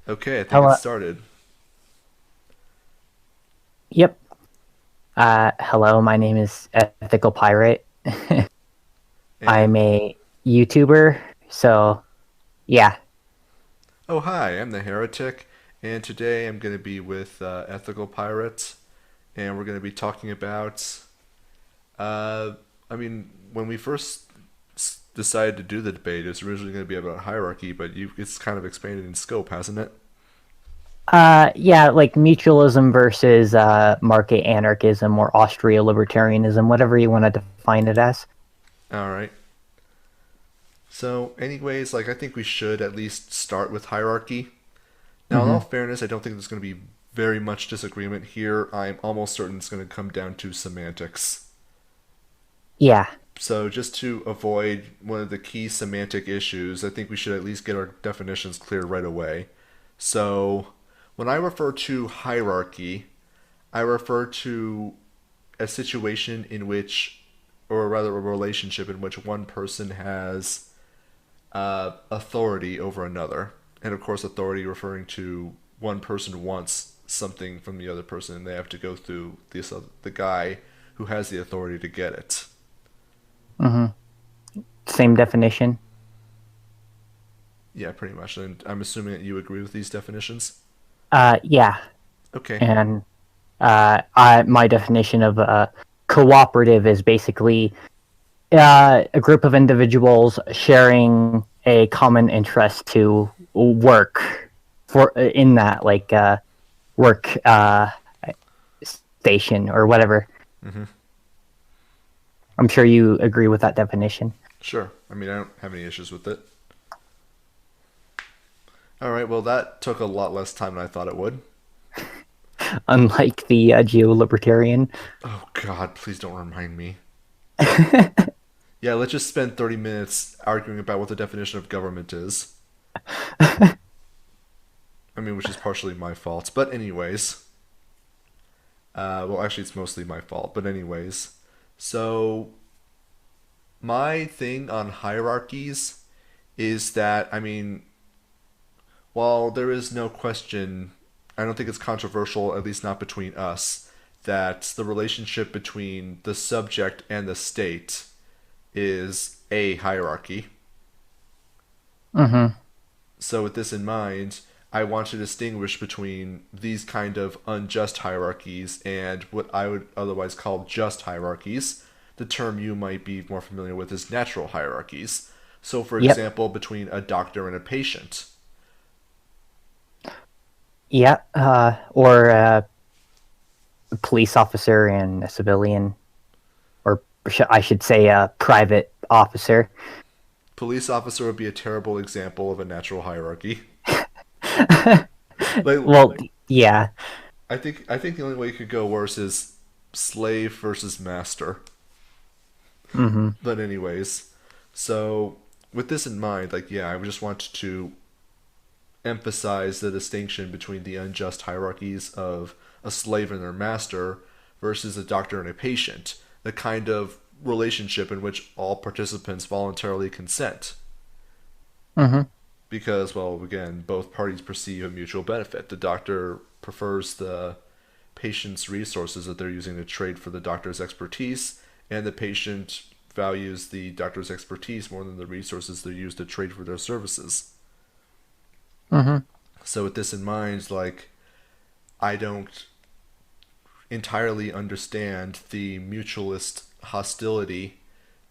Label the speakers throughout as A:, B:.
A: Okay, I think it
B: Hello.
A: started.
B: Yep. Hello. My name is Ethical Pirate.
A: And
B: I'm a YouTuber. So yeah.
A: oh, hi, I'm the Heretic, and today I'm going to be with Ethical Pirates, and we're going to be talking about. Uh, when we first decided to do the debate, it was originally going to be about hierarchy, but it's kind of expanded in scope, hasn't it?
B: Yeah. Like mutualism versus market anarchism or Austria libertarianism, whatever you want to define it as.
A: All right. So, anyways, I think we should at least start with hierarchy. Now, in all
B: Hmm.
A: fairness, I don't think there's going to be very much disagreement here. I'm almost certain it's going to come down to semantics.
B: Yeah.
A: So, just to avoid one of the key semantic issues, I think we should at least get our definitions clear right away. So, when I refer to hierarchy, I refer to a situation in which, or rather, a relationship in which one person has authority over another. And of course, authority referring to one person wants something from the other person, and they have to go through the guy who has the authority to get it.
B: Hmm. Same definition.
A: Yeah, pretty much. And I'm assuming that you agree with these definitions.
B: Yeah.
A: Okay.
B: And my definition of cooperative is basically a group of individuals sharing a common interest to work for in that work station or whatever.
A: Mm-hmm.
B: I'm sure you agree with that definition.
A: Sure. I don't have any issues with it. All right. Well, that took a lot less time than I thought it would.
B: Unlike the geo-libertarian.
A: Oh God, please don't remind me. Yeah, let's just spend 30 minutes arguing about what the definition of government is. Which is partially my fault. But anyways, well, actually, it's mostly my fault. But anyways, so my thing on hierarchies is that while there is no question, I don't think it's controversial, at least not between us, that the relationship between the subject and the state is a hierarchy.
B: Hmm.
A: So, with this in mind, I want to distinguish between these kind of unjust hierarchies and what I would otherwise call just hierarchies. The term you might be more familiar with is natural hierarchies. So, for
B: Yep.
A: example, between a doctor and a patient.
B: Yeah. Or a police officer and a civilian, or I should say a private officer.
A: Police officer would be a terrible example of a natural hierarchy. Like,
B: Well, yeah.
A: I think the only way you could go worse is slave versus master.
B: Hmm.
A: But anyways, so with this in mind, yeah, I just want to emphasize the distinction between the unjust hierarchies of a slave and their master versus a doctor and a patient, the kind of relationship in which all participants voluntarily consent.
B: Hmm.
A: Because, well, again, both parties perceive a mutual benefit. The doctor prefers the patient's resources that they're using to trade for the doctor's expertise, and the patient values the doctor's expertise more than the resources they use to trade for their services.
B: Hmm.
A: So, with this in mind, I don't entirely understand the mutualist hostility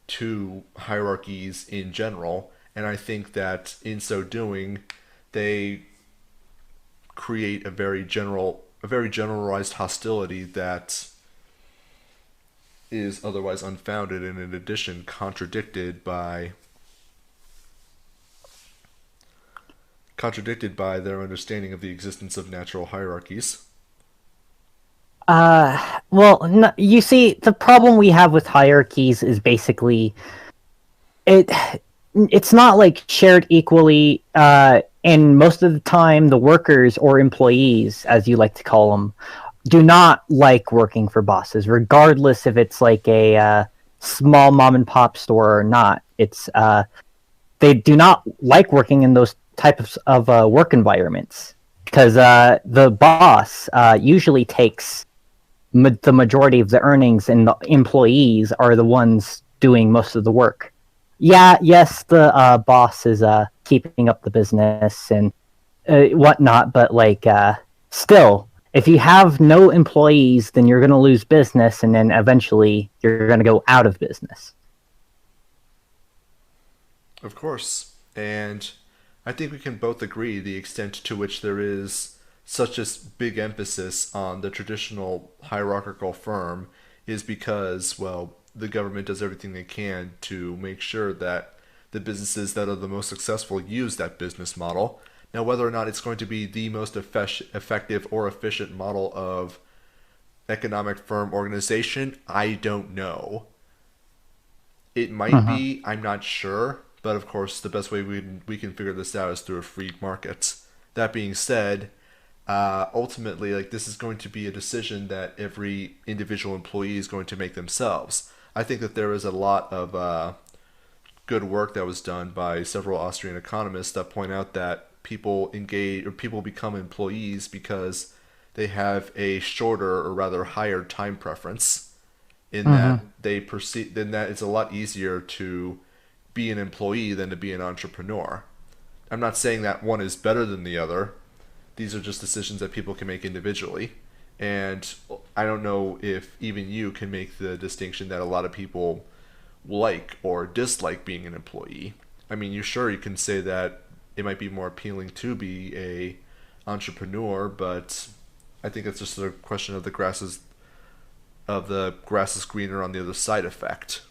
A: to hierarchies in general, and I think that in so doing, they create a very generalized hostility that is otherwise unfounded and in addition contradicted by their understanding of the existence of natural hierarchies.
B: Well, no, you see, the problem we have with hierarchies is basically it. It's not like shared equally. And most of the time, the workers or employees, as you like to call them, do not like working for bosses, regardless if it's like a small mom and pop store or not. They do not like working in those types of work environments. because the boss usually takes the majority of the earnings, and the employees are the ones doing most of the work. Yeah, yes, the boss is keeping up the business and whatnot, but like still, if you have no employees, then you're going to lose business, and then eventually you're going to go out of business.
A: Of course. And I think we can both agree the extent to which there is such a big emphasis on the traditional hierarchical firm is because, well, the government does everything they can to make sure that the businesses that are the most successful use that business model. Now, whether or not it's going to be the most effective or efficient model of economic firm organization, I don't know. It might
B: Uh-huh.
A: be, I'm not sure, but of course, the best way we can figure this out is through a free market. That being said, ultimately, like this is going to be a decision that every individual employee is going to make themselves. I think that there is a lot of good work that was done by several Austrian economists that point out that people engage or people become employees because they have a shorter or rather higher time preference in
B: Uh-huh.
A: that they perceive then that it's a lot easier to be an employee than to be an entrepreneur. I'm not saying that one is better than the other. These are just decisions that people can make individually. And I don't know if even you can make the distinction that a lot of people like or dislike being an employee. I mean, you can say that it might be more appealing to be a entrepreneur, but I think it's just a question of the grass is greener on the other side effect.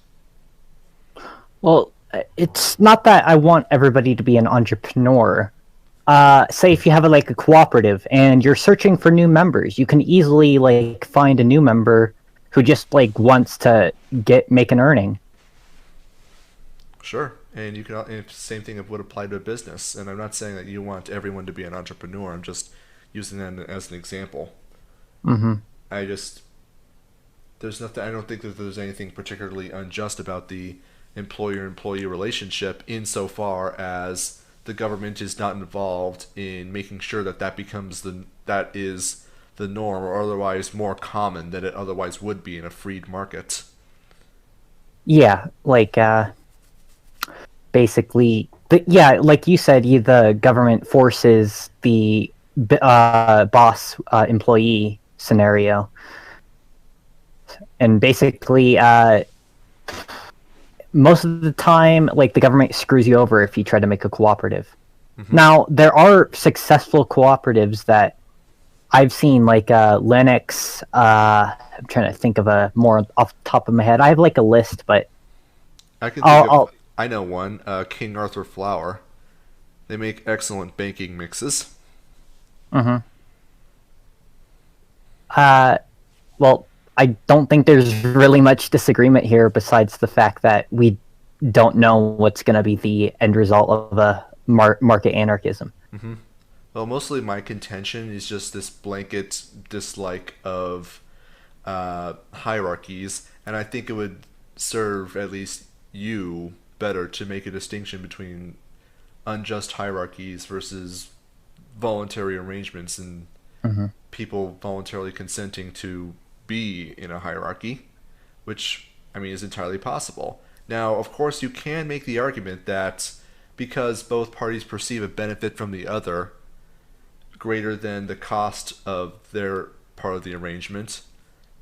B: Well, it's not that I want everybody to be an entrepreneur. Say if you have like a cooperative and you're searching for new members, you can easily like find a new member who just like wants to get make an earning.
A: Sure, and you can and same thing would apply to a business. And I'm not saying that you want everyone to be an entrepreneur. I'm just using that as an example.
B: Mm-hmm.
A: I just there's nothing. I don't think that there's anything particularly unjust about the employer-employee relationship insofar as the government is not involved in making sure that that is the norm or otherwise more common than it otherwise would be in a freed market.
B: Yeah, like basically, yeah, like you said, the government forces the boss employee scenario, and basically, most of the time, like the government screws you over if you try to make a cooperative.
A: Hmm.
B: Now, there are successful cooperatives that I've seen, like Linux. I'm trying to think of a more off the top of my head. I have like a list, but
A: I can think
B: I'll,
A: of
B: I'll
A: I know one, King Arthur Flour. They make excellent banking mixes.
B: mhm. uh, well, I don't think there's really much disagreement here besides the fact that we don't know what's going to be the end result of a market anarchism.
A: Hmm. Well, mostly my contention is just this blanket dislike of hierarchies, and I think it would serve at least you better to make a distinction between unjust hierarchies versus voluntary arrangements and
B: Mm-hmm.
A: people voluntarily consenting to be in a hierarchy, which, I mean, is entirely possible. Now, of course, you can make the argument that because both parties perceive a benefit from the other greater than the cost of their part of the arrangement,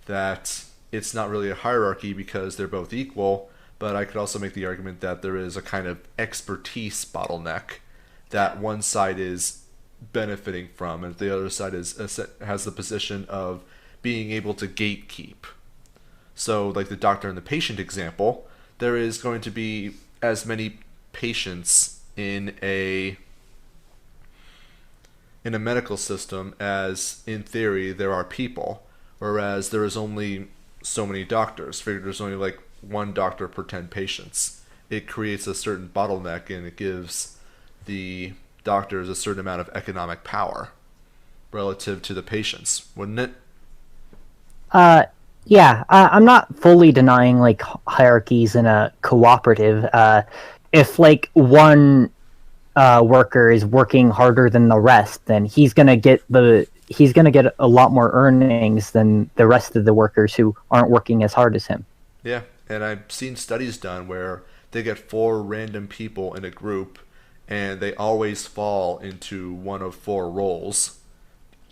A: that it's not really a hierarchy because they're both equal, but I could also make the argument that there is a kind of expertise bottleneck that one side is benefiting from, and the other side has the position of being able to gatekeep. So, like the doctor and the patient example, there is going to be as many patients in a medical system as in theory there are people, whereas there is only so many doctors. Figure there's only like one doctor per 10 patients. It creates a certain bottleneck and it gives the doctors a certain amount of economic power relative to the patients, wouldn't it?
B: Uh, yeah, I'm not fully denying like hierarchies in a cooperative. If like one worker is working harder than the rest, then he's gonna get a lot more earnings than the rest of the workers who aren't working as hard as him.
A: Yeah, and I've seen studies done where they get four random people in a group, and they always fall into one of four roles.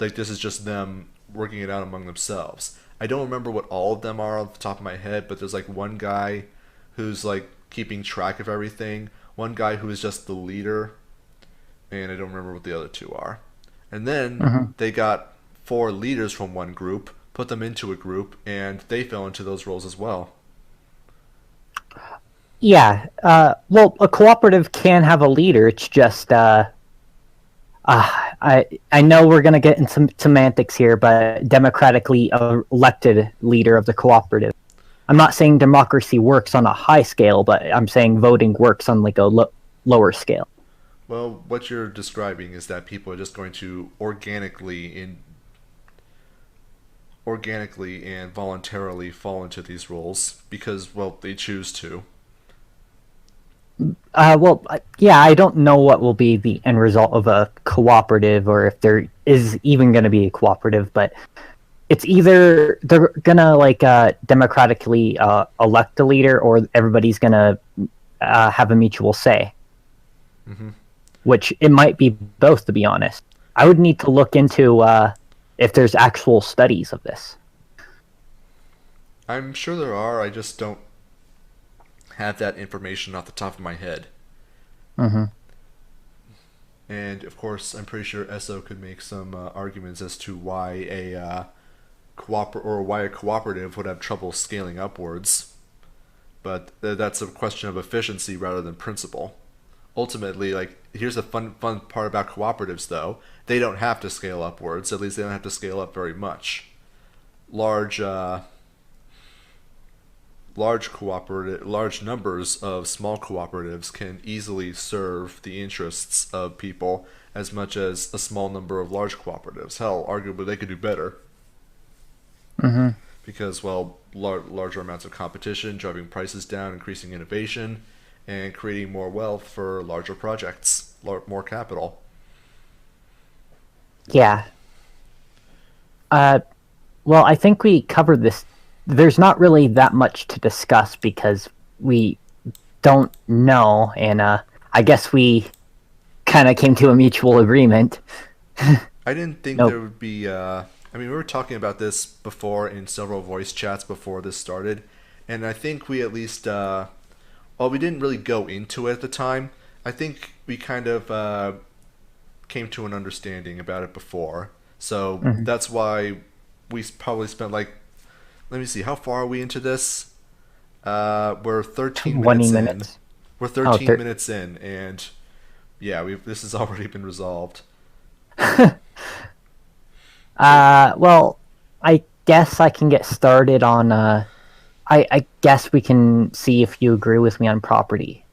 A: Like this is just them working it out among themselves. I don't remember what all of them are off the top of my head, but there's like one guy who's like keeping track of everything, one guy who is just the leader, and I don't remember what the other two are. And then
B: Hmm.
A: they got four leaders from one group, put them into a group, and they fell into those roles as well.
B: Yeah. Well, a cooperative can have a leader. It's just I know we're gonna get into some semantics here, but democratically elected leader of the cooperative. I'm not saying democracy works on a high scale, but I'm saying voting works on like a lower scale.
A: Well, what you're describing is that people are just going to organically and voluntarily fall into these roles because, well, they choose to.
B: Yeah, I don't know what will be the end result of a cooperative, or if there is even going to be a cooperative. But it's either they're gonna like democratically elect a leader, or everybody's gonna have a mutual say.
A: Hmm.
B: Which it might be both, to be honest. I would need to look into if there's actual studies of this.
A: I'm sure there are, I just don't have that information off the top of my head.
B: Hmm.
A: And of course, I'm pretty sure Esso could make some arguments as to why why a cooperative would have trouble scaling upwards. But that's a question of efficiency rather than principle. Ultimately, like here's the fun part about cooperatives, though: they don't have to scale upwards. At least they don't have to scale up very much. Large large numbers of small cooperatives can easily serve the interests of people as much as a small number of large cooperatives. Hell, arguably they could do better
B: Hmm.
A: because, well, larger amounts of competition, driving prices down, increasing innovation, and creating more wealth for larger projects, more capital.
B: Yeah. Uh, well, I think we covered this. There's not really that much to discuss because we don't know, and I guess we kind of came to a mutual agreement.
A: I didn't think
B: Nope.
A: there would be. I mean, we were talking about this before in several voice chats before this started, and I think we at least well, we didn't really go into it at the time. I think we kind of came to an understanding about it before. So
B: Hmm.
A: that's why we probably spent like, let me see, how far are we into this? We're 13
B: 20
A: minutes in.
B: minutes.
A: We're
B: Oh,
A: 13 minutes in, and yeah, this has already been resolved. So,
B: well, I guess I can get started on. I guess we can see if you agree with me on property.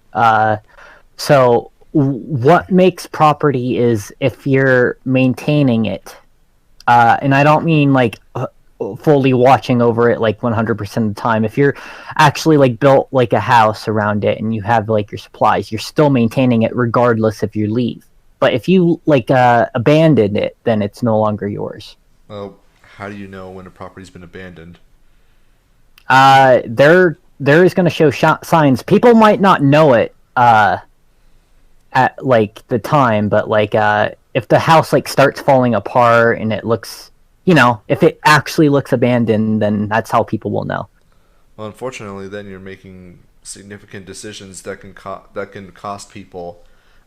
B: So, what makes property is if you're maintaining it, and I don't mean like fully watching over it like 100% of the time. If you're actually like built like a house around it and you have like your supplies, you're still maintaining it regardless if you leave. But if you like abandon it, then it's no longer yours.
A: well, how do you know when a property's been abandoned?
B: There is going to show signs. People might not know it at like the time, but like if the house like starts falling apart and it looks, if it actually looks abandoned, then that's how people will know.
A: Well, unfortunately, then you're making significant decisions that that can cost people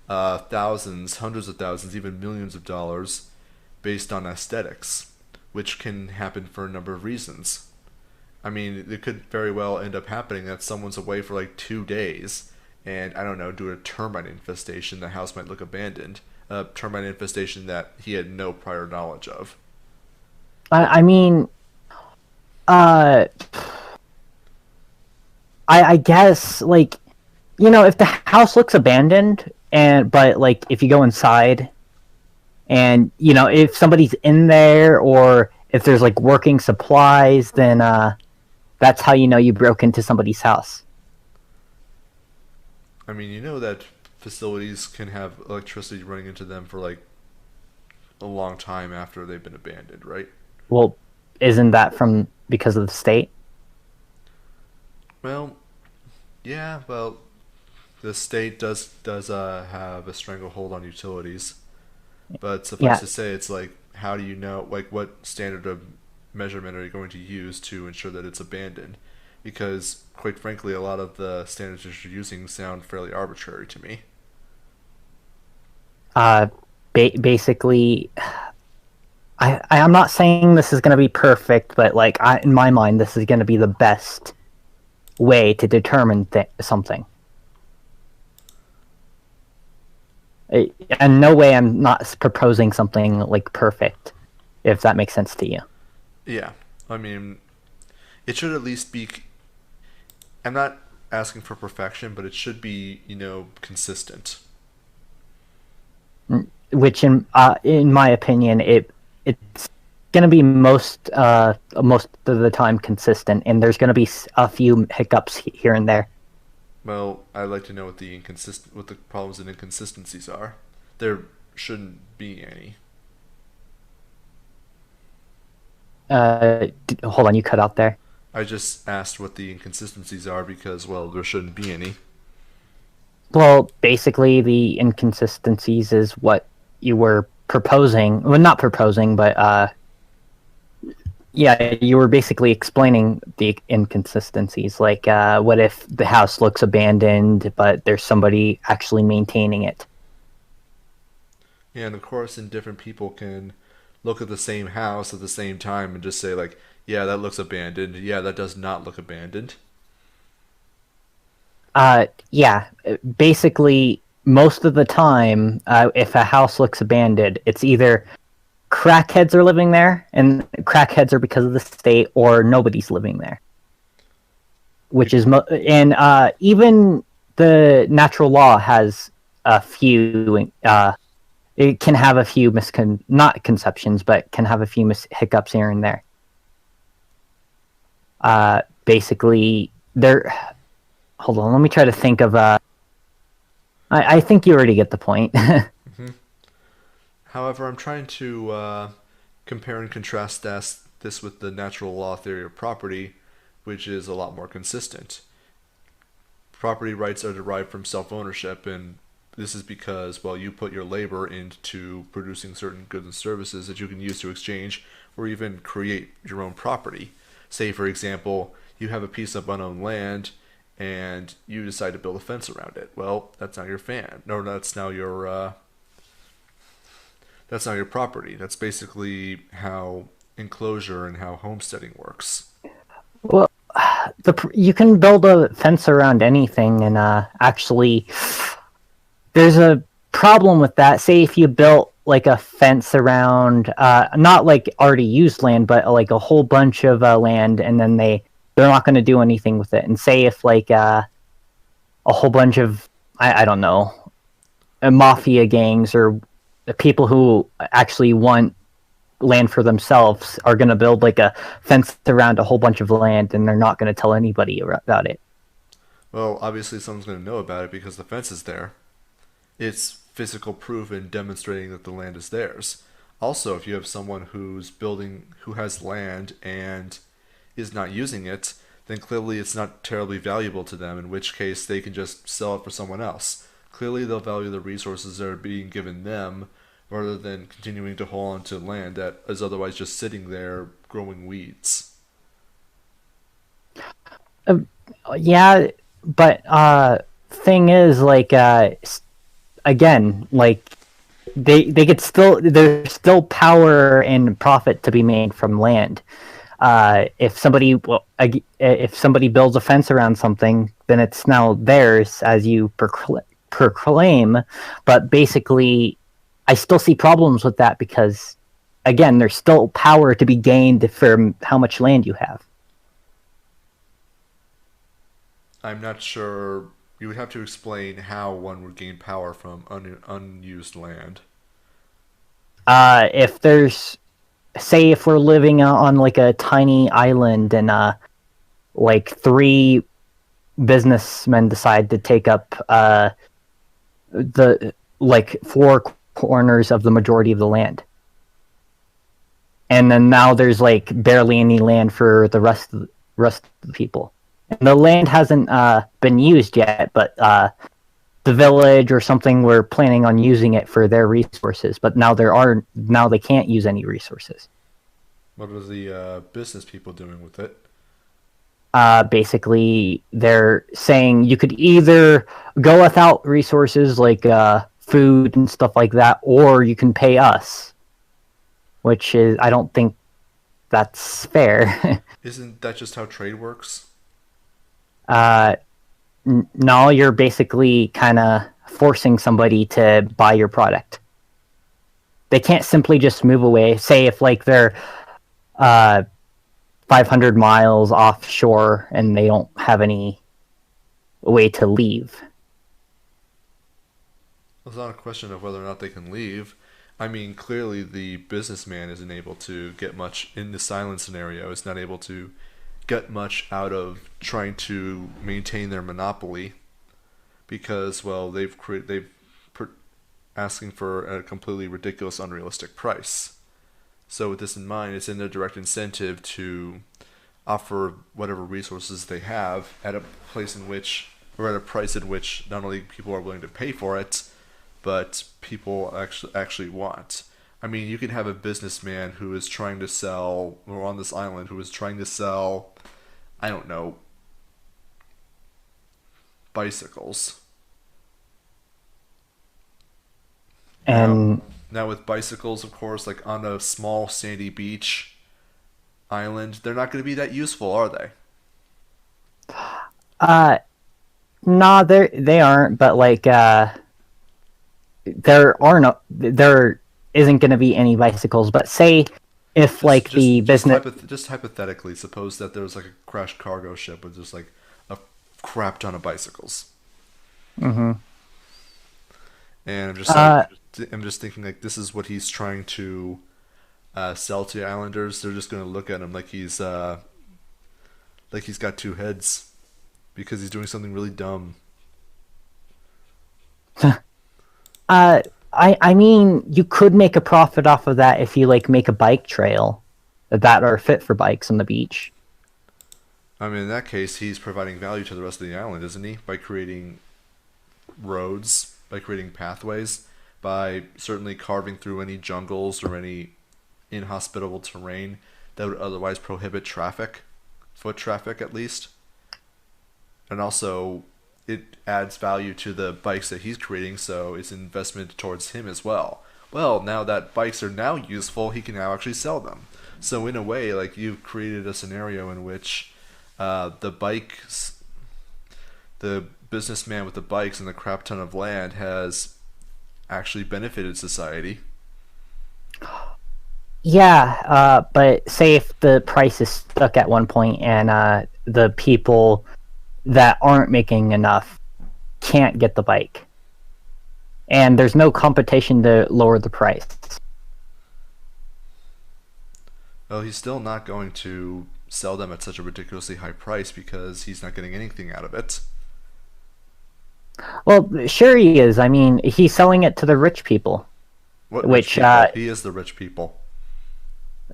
A: thousands, hundreds of thousands, even millions of dollars based on aesthetics, which can happen for a number of reasons. I mean, it could very well end up happening that someone's away for like 2 days, and I don't know, due to a termite infestation, the house might look abandoned. A termite infestation that he had no prior knowledge of.
B: I mean, uh, I guess like if the house looks abandoned, but like if you go inside and if somebody's in there, or if there's like working supplies, then that's how you know you broke into somebody's house.
A: I mean, you know that facilities can have electricity running into them for like a long time after they've been abandoned, right?
B: Well, isn't that from because of the state?
A: Well, yeah, well, the state does have a stranglehold on utilities, but suffice
B: Yeah.
A: to say, it's like how do you know like what standard of measurement are you going to use to ensure that it's abandoned? Because quite frankly, a lot of the standards that you're using sound fairly arbitrary to me.
B: Uh, basically, I'm not saying this is going to be perfect, but like in my mind, this is going to be the best way to determine something. And no way I'm not proposing something like perfect, if that makes sense to you.
A: Yeah, I mean, it should at least be. I'm not asking for perfection, but it should be, consistent.
B: Which, in my opinion, it's going to be most of the time consistent, and there's going to be a few hiccups here and there.
A: Well, I'd like to know what the problems and inconsistencies are. There shouldn't be any.
B: Hold on, you cut out there.
A: I just asked what the inconsistencies are because, well, there shouldn't be any.
B: Well, basically, the inconsistencies is what you were proposing. Well, not proposing, but yeah, you were basically explaining the inconsistencies. Like, what if the house looks abandoned, but there's somebody actually maintaining it?
A: Yeah, and of course, and different people can look at the same house at the same time and just say, like, yeah, that looks abandoned. Yeah, that does not look abandoned.
B: Yeah, basically, most of the time, if a house looks abandoned, it's either crackheads are living there, and crackheads are because of the state, or nobody's living there. Which is and even the natural law has a few. It can have a few not conceptions, but can have a few hiccups here and there. Basically, there. Hold on, let me try to think of. I think you already get the point.
A: Hmm. However, I'm trying to compare and contrast this with the natural law theory of property, which is a lot more consistent. Property rights are derived from self ownership, and this is because, well, you put your labor into producing certain goods and services that you can use to exchange or even create your own property. Say, for example, you have a piece of unowned land and you decide to build a fence around it. Well, that's not your fan. No, that's not your property. That's basically how enclosure and how homesteading works.
B: Well, you can build a fence around anything, and actually, there's a problem with that. Say if you built like a fence around, not like already used land, but like a whole bunch of land, and then they're not going to do anything with it. And say if like a whole bunch of I don't know, mafia gangs or people who actually want land for themselves are going to build like a fence around a whole bunch of land, and they're not going to tell anybody about it.
A: Well, obviously someone's going to know about it because the fence is there. It's physical proof in demonstrating that the land is theirs. Also, if you have someone who has land and is not using it, then clearly it's not terribly valuable to them, in which case they can just sell it for someone else. Clearly they'll value the resources that are being given them rather than continuing to hold on to land that is otherwise just sitting there growing weeds.
B: Uh, yeah, but thing is, like, again, like they could still there's still power and profit to be made from land. If somebody builds a fence around something, then it's now theirs, as you proclaim. But basically, I still see problems with that because, again, there's still power to be gained from how much land you have.
A: I'm not sure. You would have to explain how one would gain power from unused land.
B: If there's, say, if we're living on like a tiny island and like three businessmen decide to take up the like four corners of the majority of the land. And then now there's like barely any land for the rest of the people. And the land hasn't been used yet, but the village or something were planning on using it for their resources. But now they can't use any resources.
A: What are the business people doing with it?
B: Basically, they're saying you could either go without resources like food and stuff like that, or you can pay us, which is I don't think that's fair.
A: Isn't that just how trade works?
B: uh, no, you're basically kind of forcing somebody to buy your product. They can't simply just move away. Say if like they're uh, 500 miles offshore and they don't have any way to leave.
A: It's not a question of whether or not they can leave. I mean, clearly the businessman isn't able to get much in the silent scenario. Is not able to get much out of trying to maintain their monopoly because, well, asking for a completely ridiculous, unrealistic price. So with this in mind, it's in their direct incentive to offer whatever resources they have at a place in which, or at a price in which not only people are willing to pay for it, but people actually want. I mean, you can have a businessman who is trying to sell, or on this island, who is trying to sell, I don't know, bicycles. Now,
B: And
A: now with bicycles, of course, like on a small sandy beach island, they're not going to be that useful, are they?
B: uh, nah, they aren't. But like there isn't going to be any bicycles. But say if
A: Just,
B: like
A: just,
B: the
A: just,
B: business,
A: just hypothetically, suppose that there was like a crashed cargo ship with just like a crap ton of bicycles,
B: mm-hmm.
A: and
B: uh,
A: I'm just thinking like this is what he's trying to sell to the islanders. They're just going to look at him like he's got two heads because he's doing something really dumb.
B: I mean, you could make a profit off of that if you like make a bike trail that are fit for bikes on the beach.
A: I mean, in that case, he's providing value to the rest of the island, isn't he? By creating roads, by creating pathways, by certainly carving through any jungles or any inhospitable terrain that would otherwise prohibit traffic, foot traffic at least. And also, it adds value to the bikes that he's creating, so it's an investment towards him as well. Well, now that bikes are now useful, he can now actually sell them. So in a way, like you've created a scenario in which the bikes, the businessman with the bikes and the crap ton of land has actually benefited society.
B: Yeah, but say if the price is stuck at one point and the people that aren't making enough can't get the bike, and there's no competition to lower the price.
A: Well, he's still not going to sell them at such a ridiculously high price because he's not getting anything out of it.
B: Well, sure he is. I mean, he's selling it to the rich people,
A: What rich
B: which
A: people? He is the rich people.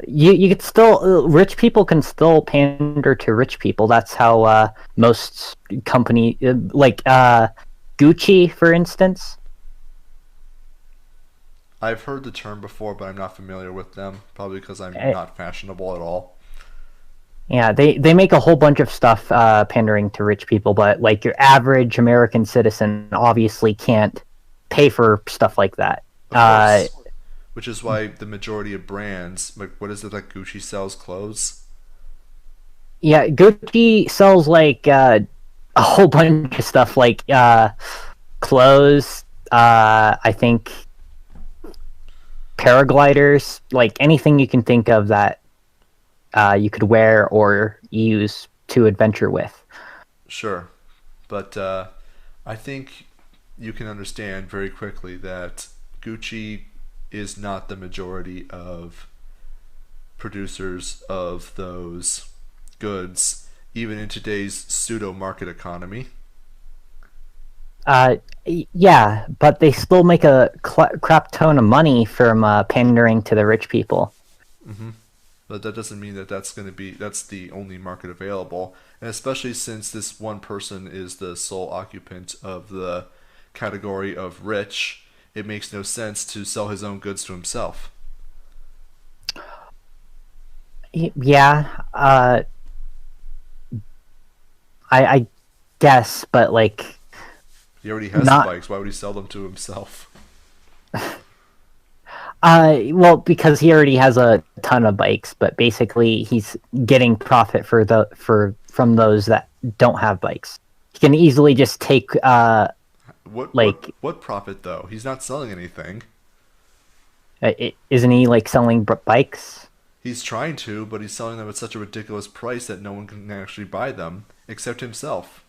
B: you could still rich people can still pander to rich people. That's how most company like Gucci, for instance.
A: I've heard the term before, but I'm not familiar with them. Probably because I'm
B: eh,
A: not fashionable at all.
B: Yeah, they make a whole bunch of stuff pandering to rich people, but like your average American citizen obviously can't pay for stuff like that.
A: Of course. Which is why the majority of brands, like what is it that Gucci sells clothes?
B: Yeah, Gucci sells like a whole bunch of stuff like clothes, I think paragliders, like anything you can think of that you could wear or use to adventure with.
A: Sure, but I think you can understand very quickly that Gucci is not the majority of producers of those goods, even in today's pseudo market economy.
B: Uh, yeah, but they still make a crap ton of money from pandering to the rich people.
A: Hmm. But that doesn't mean that that's the only market available, and especially since this one person is the sole occupant of the category of rich, it makes no sense to sell his own goods to himself.
B: Yeah, I guess, but like
A: He already has the
B: not.
A: bikes. Why would he sell them to himself?
B: Well, because he already has a ton of bikes, but basically he's getting profit for from those that don't have bikes. He can easily just take like
A: What profit though? He's not selling anything.
B: isn't he like selling bikes?
A: He's trying to, but he's selling them at such a ridiculous price that no one can actually buy them except himself.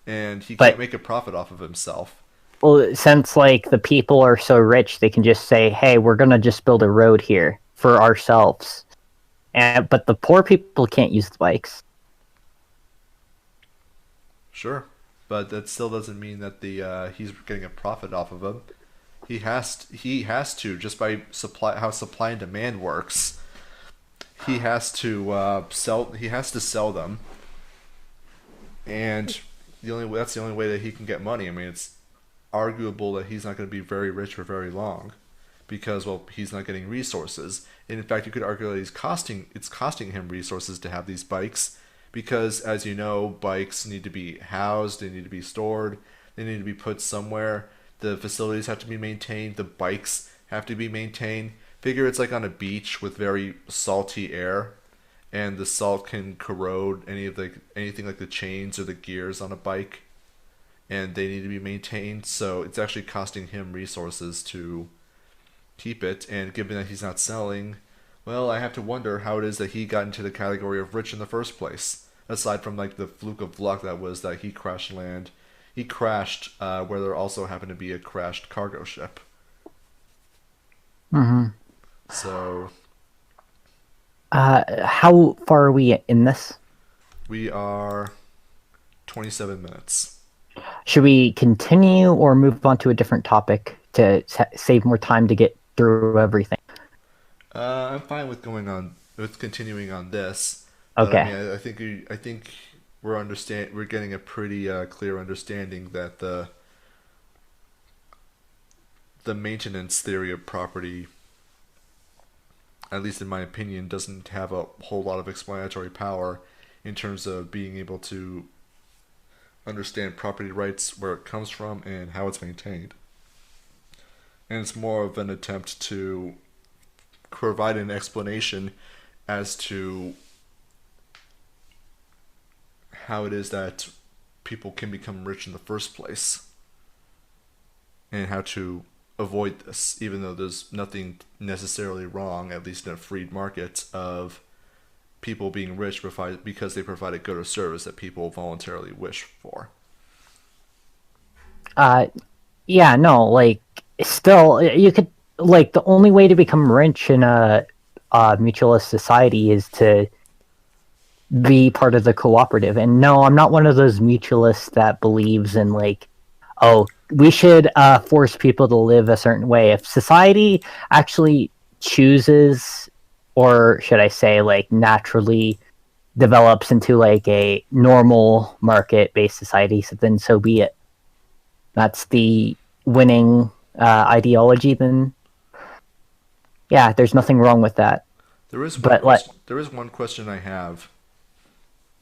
A: And he can't
B: But
A: make a profit off of himself.
B: well, since like the people are so rich, they can just say, "Hey, we're gonna just build a road here for ourselves." And but the poor people can't use the bikes.
A: Sure, but that still doesn't mean that the he's getting a profit off of them. He has to just by supply how supply and demand works. He has to sell. He has to sell them, and that's the only way that he can get money. I mean, it's arguable that he's not going to be very rich for very long, because well, he's not getting resources. And in fact, you could argue that it's costing him resources to have these bikes, because as you know, bikes need to be housed, they need to be stored, they need to be put somewhere. The facilities have to be maintained. The bikes have to be maintained. Figure it's like on a beach with very salty air, and the salt can corrode anything like the chains or the gears on a bike, and they need to be maintained. So it's actually costing him resources to keep it. And given that he's not selling, well, I have to wonder how it is that he got into the category of rich in the first place. Aside from like the fluke of luck that was that he crashed land, he crashed where there also happened to be a crashed cargo ship.
B: Hmm.
A: So
B: How far are we in this?
A: we are 27 minutes.
B: Should we continue or move on to a different topic to save more time to get through everything?
A: I'm fine with continuing on this, but I
B: Okay.
A: mean, I think we're getting a pretty clear understanding that the maintenance theory of property, at least in my opinion, doesn't have a whole lot of explanatory power in terms of being able to understand property rights, where it comes from, and how it's maintained. And it's more of an attempt to provide an explanation as to how it is that people can become rich in the first place, and how to avoid this, even though there's nothing necessarily wrong, at least in a free market, of people being rich because they provide a good or service that people voluntarily wish for.
B: Uh, yeah, no, like still, you could like the only way to become rich in a mutualist society is to be part of the cooperative. And no, I'm not one of those mutualists that believes in like, oh, we should force people to live a certain way. If society actually chooses, or should I say, like naturally develops into like a normal market-based society, so then so be it. That's the winning ideology. Then yeah, there's nothing wrong with that. But like,
A: There is one question I have,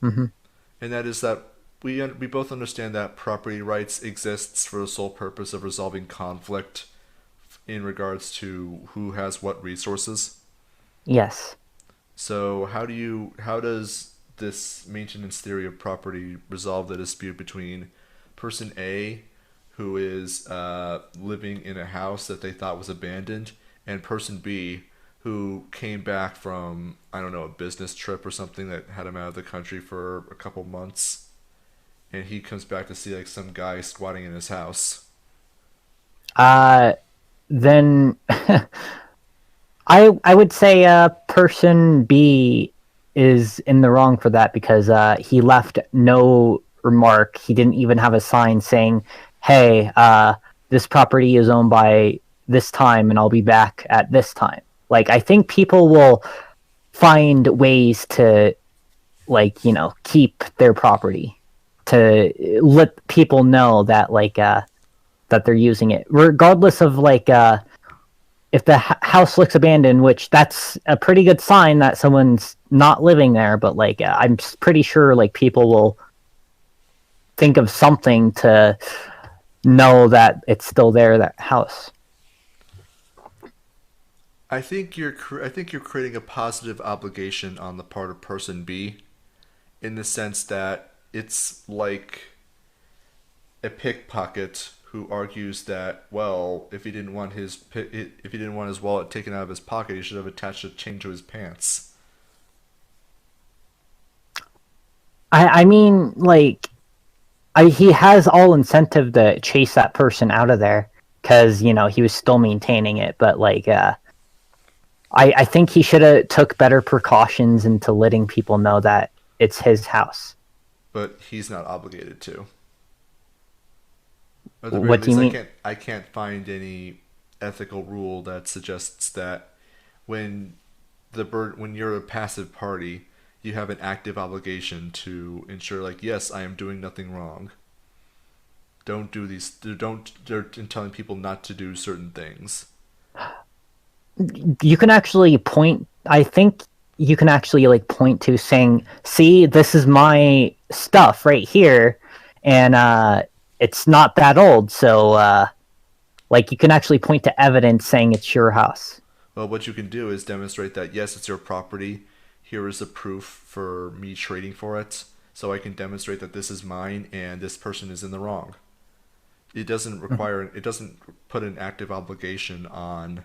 B: mhm.
A: and that is that we both understand that property rights exists for the sole purpose of resolving conflict in regards to who has what resources.
B: Yes.
A: So how does this maintenance theory of property resolve the dispute between person A, who is living in a house that they thought was abandoned, and person B, who came back from, I don't know, a business trip or something that had him out of the country for a couple months, and he comes back to see like some guy squatting in his house.
B: Uh, then I would say person B is in the wrong for that because he left no remark. He didn't even have a sign saying, hey, this property is owned by this time, and I'll be back at this time. Like, I think people will find ways to, like, keep their property, to let people know that, like, that they're using it, regardless of, like, if the house looks abandoned, which that's a pretty good sign that someone's not living there. But, like, I'm pretty sure, like, people will think of something to know that it's still there, that house.
A: I think you're creating a positive obligation on the part of person B in the sense that it's like a pickpocket who argues that, well, if he didn't want his wallet taken out of his pocket, he should have attached a chain to his pants.
B: I mean, like, he has all incentive to chase that person out of there, because he was still maintaining it. But, like, I think he should have took better precautions into letting people know that it's his house.
A: But he's not obligated to. At the very
B: What do you
A: least,
B: mean?
A: I can't find any ethical rule that suggests that when when you're a passive party, you have an active obligation to ensure, like, yes, I am doing nothing wrong. Don't do these. Don't. They're telling people not to do certain things.
B: You can actually point. I think you can actually, like, point to saying, "See, this is my stuff right here, and it's not that old." So, like, you can actually point to evidence saying it's your house.
A: Well, what you can do is demonstrate that yes, it's your property. Here is the proof for me trading for it, so I can demonstrate that this is mine and this person is in the wrong. It doesn't put an active obligation on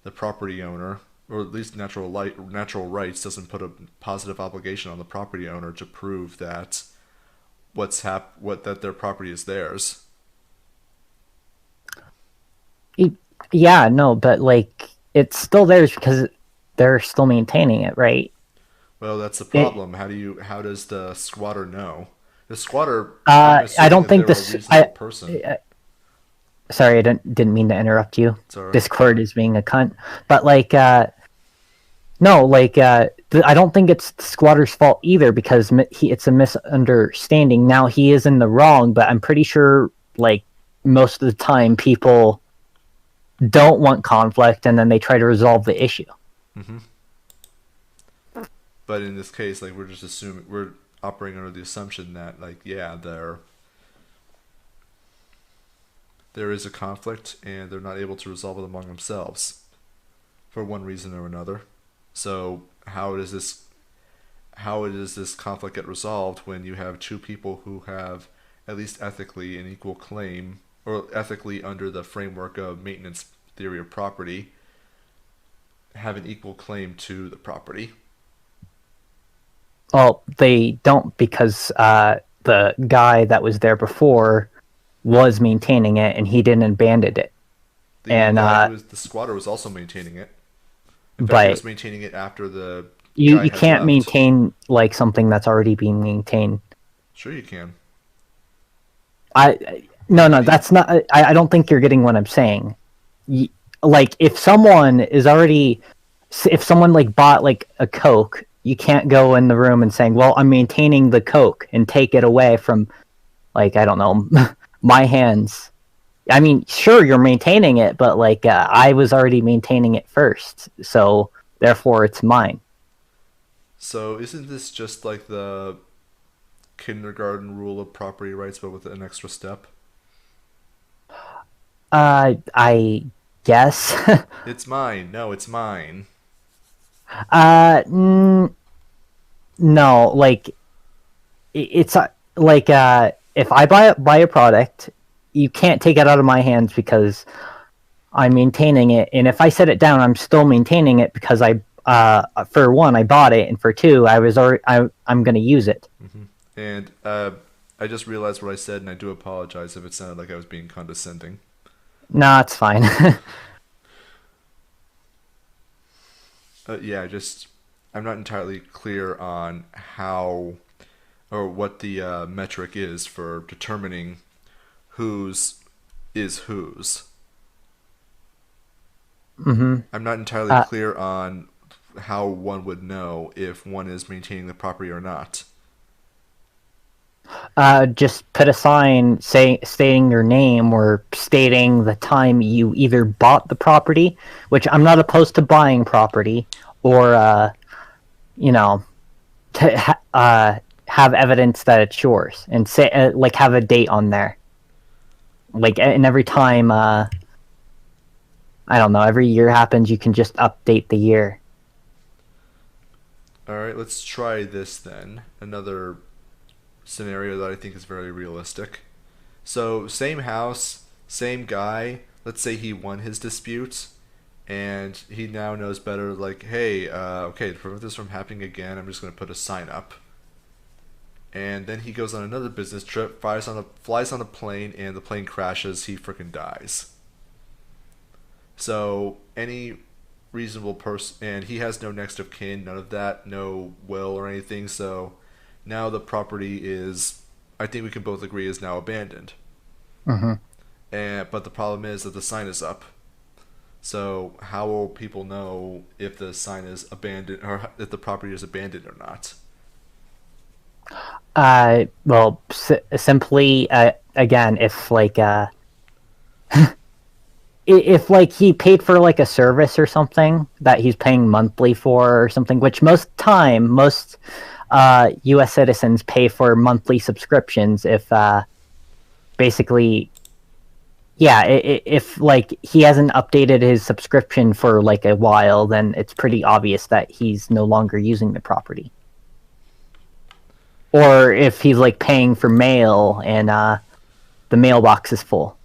A: the property owner, or at least natural rights doesn't put a positive obligation on the property owner to prove that what that their property is theirs.
B: Yeah, no, but, like, it's still theirs because they're still maintaining it, right?
A: Well, that's the
B: It,
A: problem. How does the squatter know? The squatter, I'm
B: I
A: assuming
B: don't
A: that
B: think
A: they're a
B: this.
A: reasonable person.
B: Sorry, I didn't mean to interrupt you.
A: It's alright.
B: Discord is being a cunt, but, like, no, like, I don't think it's the squatter's fault either, because it's a misunderstanding. Now he is in the wrong, but I'm pretty sure, like, most of the time people don't want conflict, and then they try to resolve the issue.
A: Hmm. But in this case, like, we're operating under the assumption that, like, yeah, there is a conflict and they're not able to resolve it among themselves for one reason or another. So how does this conflict get resolved when you have two people who have at least ethically an equal claim, or ethically under the framework of maintenance theory of property, have an equal claim to the property?
B: Well, they don't, because the guy that was there before was maintaining it, and he didn't abandon it.
A: The
B: And
A: guy who was the squatter was also maintaining it. In fact, he
B: but
A: was maintaining it after the
B: you
A: guy
B: you
A: had
B: can't
A: left.
B: maintain, like, something that's already being maintained.
A: Sure, you can.
B: No,
A: How
B: no,
A: do you?
B: that's not. I don't think you're getting what I'm saying. Like, if someone is already, if someone, like, bought, like, a Coke, you can't go in the room and saying, "Well, I'm maintaining the Coke," and take it away from, like, I don't know, my hands. I mean, sure, you're maintaining it, but, like, I was already maintaining it first, so therefore it's mine.
A: So isn't this just like the kindergarten rule of property rights, but with an extra step?
B: I guess.
A: It's mine. No, it's mine.
B: uh, n- no, like, it's like, if I buy a product, you can't take it out of my hands because I'm maintaining it, and if I set it down, I'm still maintaining it because for one, I bought it, and for two, I'm gonna use it.
A: Hmm. And I just realized what I said, and I do apologize if it sounded like I was being condescending.
B: Nah, it's fine.
A: Yeah, I'm not entirely clear on how or what the metric is for determining whose is whose.
B: Hmm.
A: I'm not entirely
B: Uh,
A: clear on how one would know if one is maintaining the property or not.
B: just put a sign stating your name or stating the time you either bought the property, which I'm not opposed to buying property, or you know, have evidence that it's yours, and say like have a date on there. Like, and every time, I don't know, every year happens, you can just update the year.
A: All right, let's try this then. Another scenario that I think is very realistic. So, same house, same guy. Let's say he won his dispute, and he now knows better. Like, hey, okay, to prevent this from happening again, I'm just going to put a sign up. And then he goes on another business trip, flies on a plane, and the plane crashes. He freaking dies. So any reasonable person, and he has no next of kin, none of that, no will or anything. So now the property is, I think we can both agree, is now abandoned.
B: Hmm.
A: And but the problem is that the sign is up. So how will people know if the sign is abandoned or if the property is abandoned or not?
B: Well, simply, again, if like, if like he paid for like a service or something that he's paying monthly for or something, which most U.S. citizens pay for monthly subscriptions. If basically, yeah, if like he hasn't updated his subscription for like a while, then it's pretty obvious that he's no longer using the property. Or if he's like paying for mail and the mailbox is full.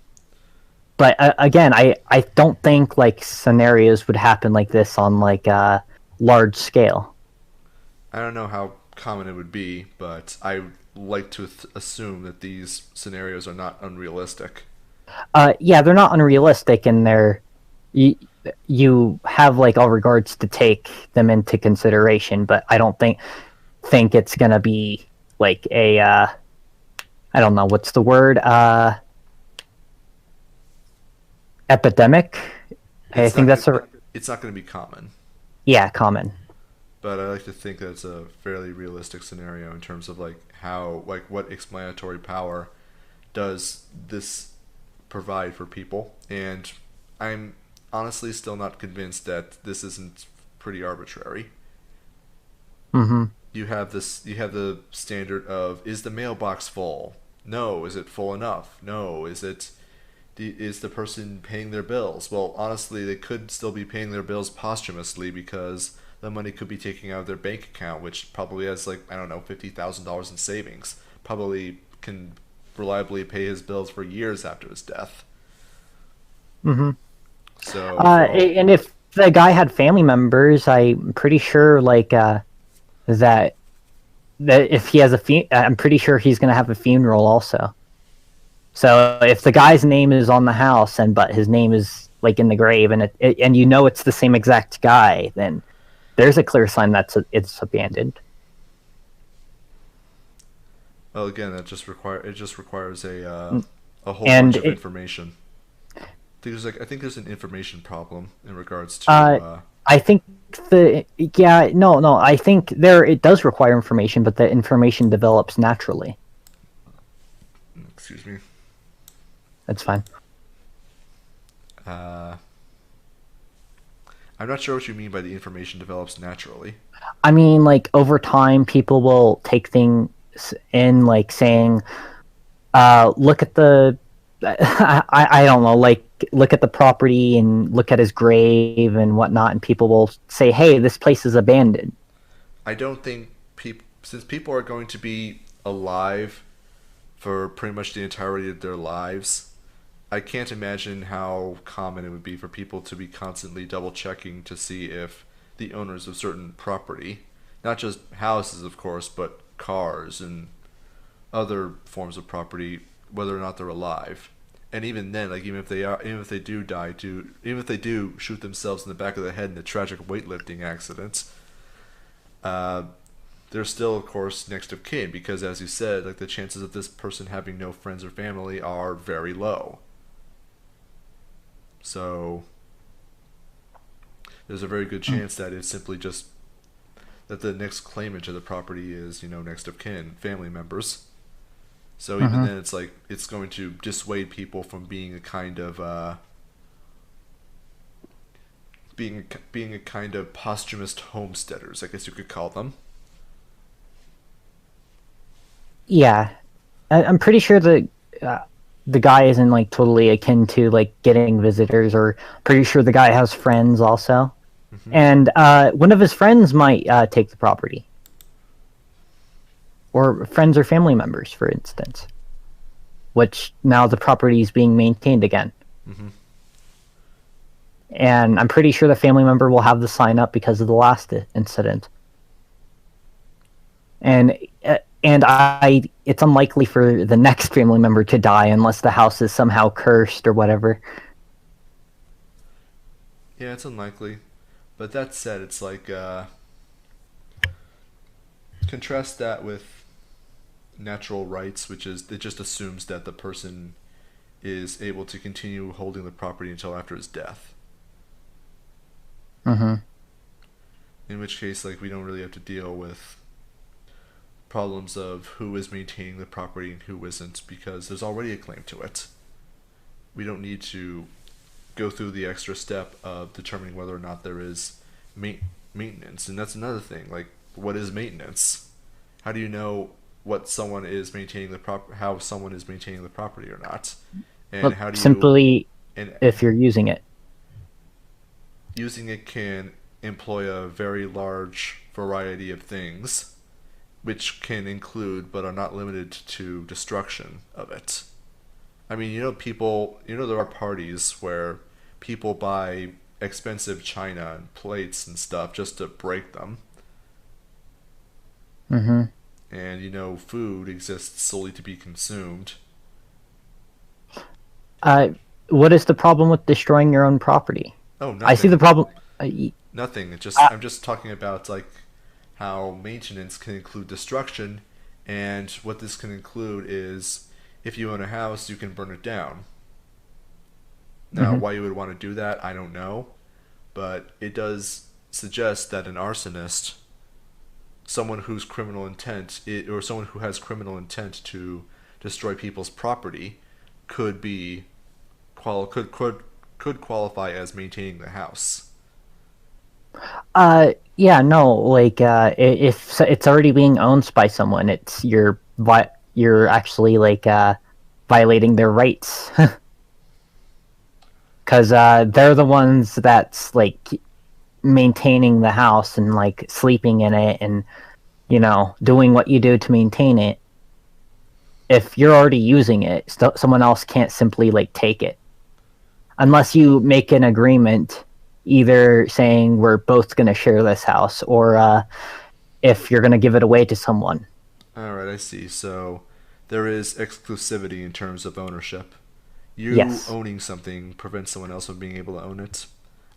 B: But again, I don't think like scenarios would happen like this on like large scale.
A: I don't know how common it would be, but I like to assume that these scenarios are not unrealistic.
B: Yeah, they're not unrealistic, and you, you have like all regards to take them into consideration. But I don't think it's gonna be like a I don't know what's the word, epidemic. I
A: It's
B: think
A: not
B: that's a,
A: it's not going to be common,
B: yeah, common.
A: but I like to think that it's a fairly realistic scenario in terms of like how like what explanatory power does this provide for people, and I'm honestly still not convinced that this isn't pretty arbitrary.
B: Hmm.
A: You have the standard of, is the mailbox full? No. Is it full enough? No. Is the person paying their bills? Well, honestly, they could still be paying their bills posthumously because the money could be taken out of their bank account, which probably has like, I don't know, $50,000 in savings. Probably can reliably pay his bills for years after his death.
B: Hmm.
A: So for all,
B: And if the guy had family members, I'm pretty sure like that if he has I'm pretty sure he's gonna have a funeral also. So if the guy's name is on the house and but his name is like in the grave, and and you know it's the same exact guy, then there's a clear sign that it's abandoned.
A: well, again, it just requires a whole bunch
B: And
A: of information. I think there's an information problem in regards to
B: uh, I think yeah, no, I think it does require information, but the information develops naturally.
A: excuse me.
B: That's fine.
A: Uh, I'm not sure what you mean by the information develops naturally.
B: I mean, like over time, people will take things in, like saying, "Look at the," I don't know, like look at the property and look at his grave and whatnot, and people will say, "Hey, this place is abandoned."
A: I don't think people, since people are going to be alive for pretty much the entirety of their lives, I can't imagine how common it would be for people to be constantly double checking to see if the owners of certain property, not just houses, of course, but cars and other forms of property, whether or not they're alive. And even then, like even if they do die, even if they do shoot themselves in the back of the head in a tragic weightlifting accident, uh, they're still, of course, next of kin because, as you said, like the chances of this person having no friends or family are very low. So there's a very good chance that it's simply just that the next claimant to the property is, next of kin, family members. So even
B: Mm-hmm.
A: then, it's like it's going to dissuade people from being a kind of being a kind of posthumous homesteaders, I guess you could call them.
B: Yeah, I'm pretty sure uh, the guy isn't like totally akin to like getting visitors, or pretty sure the guy has friends also,
A: Hmm.
B: and one of his friends might take the property, or friends or family members, for instance. Which now the property is being maintained again,
A: Hmm.
B: and I'm pretty sure the family member will have the sign up because of the last incident. And it's unlikely for the next family member to die unless the house is somehow cursed or whatever.
A: Yeah, it's unlikely. But that said, it's like contrast that with natural rights, which is it just assumes that the person is able to continue holding the property until after his death.
B: Mm-hmm.
A: In which case, like we don't really have to deal with problems of who is maintaining the property and who isn't because there's already a claim to it. We don't need to go through the extra step of determining whether or not there is maintenance, and that's another thing. Like, what is maintenance? How do you know what someone is maintaining how someone is maintaining the property or not? And
B: But
A: how do you
B: simply
A: and
B: if you're using it.
A: using it can employ a very large variety of things, which can include but are not limited to destruction of it. I mean, there are parties where people buy expensive china and plates and stuff just to break them.
B: Mm-hmm.
A: And, food exists solely to be consumed.
B: Uh, what is the problem with destroying your own property?
A: Oh,
B: I see
A: nothing.
B: the problem.
A: Nothing.
B: Uh,
A: I'm just talking about, like, how maintenance can include destruction, and what this can include is if you own a house, you can burn it down. Now,
B: mhm.
A: why you would want to do that, I don't know, but it does suggest that an arsonist, someone whose criminal intent or someone who has criminal intent to destroy people's property, could be qual could qualify as maintaining the house.
B: Yeah, no, like if it's already being owned by someone, it's you're actually like violating their rights because they're the ones that's like maintaining the house and like sleeping in it and doing what you do to maintain it. If you're already using it, someone else can't simply like take it unless you make an agreement, either saying we're both going to share this house or if you're going to give it away to someone.
A: All right, I see. So there is exclusivity in terms of ownership. You
B: Yes.
A: owning something prevents someone else from being able to own it.